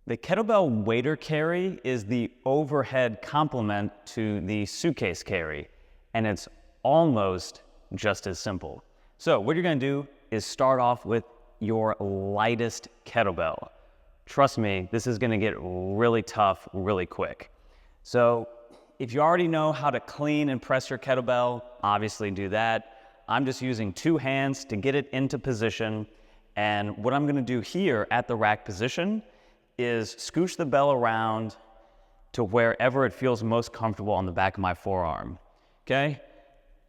The kettlebell waiter carry is the overhead complement to the suitcase carry, and it's almost just as simple. So what you're gonna do is start off with your lightest kettlebell. Trust me, this is gonna get really tough really quick. So if you already know how to clean and press your kettlebell, obviously do that. I'm just using 2 hands to get it into position. And what I'm gonna do here at the rack position is scooch the bell around to wherever it feels most comfortable on the back of my forearm, okay?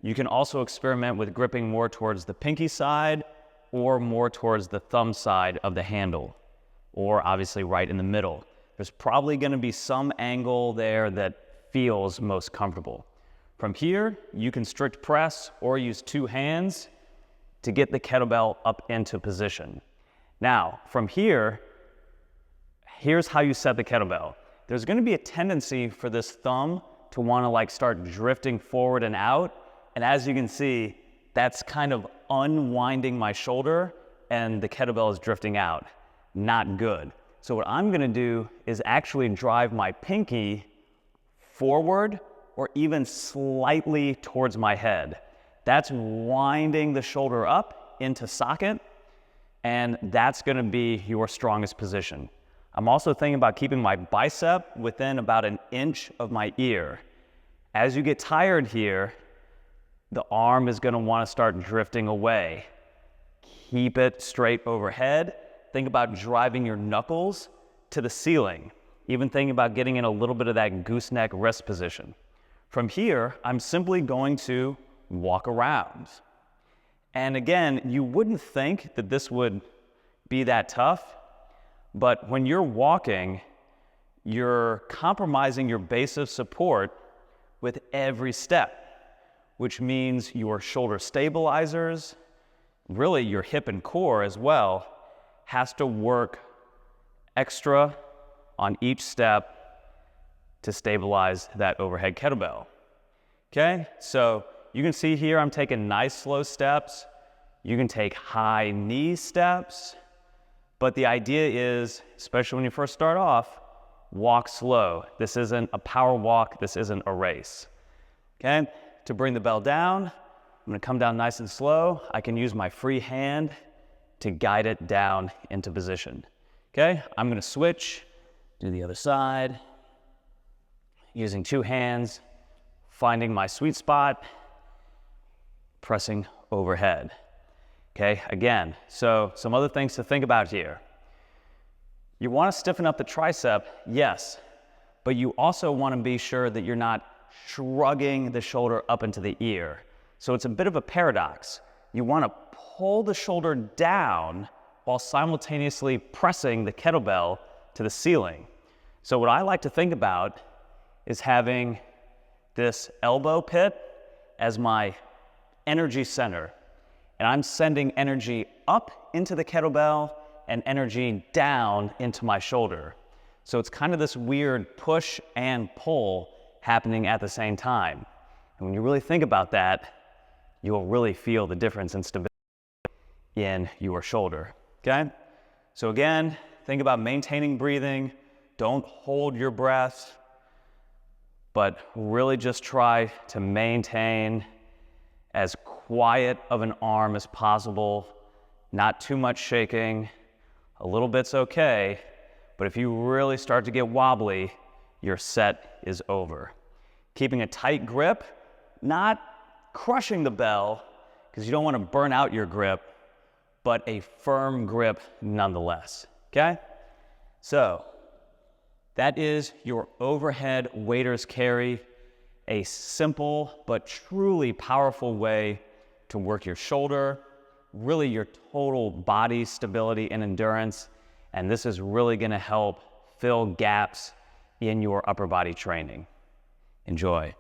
You can also experiment with gripping more towards the pinky side or more towards the thumb side of the handle, or obviously right in the middle. There's probably gonna be some angle there that feels most comfortable. From here, you can strict press or use 2 hands to get the kettlebell up into position. Now, from here, here's how you set the kettlebell. There's gonna be a tendency for this thumb to wanna start drifting forward and out. And as you can see, that's kind of unwinding my shoulder and the kettlebell is drifting out. Not good. So what I'm gonna do is actually drive my pinky forward or even slightly towards my head. That's winding the shoulder up into socket, and that's gonna be your strongest position. I'm also thinking about keeping my bicep within about 1 inch of my ear. As you get tired here, the arm is gonna wanna start drifting away. Keep it straight overhead. Think about driving your knuckles to the ceiling. Even thinking about getting in a little bit of that gooseneck wrist position. From here, I'm simply going to walk around. And again, you wouldn't think that this would be that tough, but when you're walking, you're compromising your base of support with every step, which means your shoulder stabilizers, really your hip and core as well, has to work extra on each step to stabilize that overhead kettlebell. Okay, so you can see here I'm taking nice slow steps. You can take high knee steps. But the idea is, especially when you first start off, walk slow. This isn't a power walk, this isn't a race. Okay, to bring the bell down, I'm gonna come down nice and slow. I can use my free hand to guide it down into position. Okay, I'm gonna switch, do the other side, using 2 hands, finding my sweet spot, pressing overhead. Okay, again, so some other things to think about here. You wanna stiffen up the tricep, yes, but you also wanna be sure that you're not shrugging the shoulder up into the ear. So it's a bit of a paradox. You wanna pull the shoulder down while simultaneously pressing the kettlebell to the ceiling. So what I like to think about is having this elbow pit as my energy center. And I'm sending energy up into the kettlebell and energy down into my shoulder. So it's kind of this weird push and pull happening at the same time. And when you really think about that, you'll really feel the difference in stability in your shoulder, okay? So again, think about maintaining breathing. Don't hold your breath, but really just try to maintain as quiet of an arm as possible, not too much shaking. A little bit's okay, but if you really start to get wobbly, your set is over. Keeping a tight grip, not crushing the bell, because you don't want to burn out your grip, but a firm grip nonetheless, okay? So, that is your overhead waiter's carry, a simple but truly powerful way to work your shoulder, really your total body stability and endurance, and this is really gonna help fill gaps in your upper body training. Enjoy.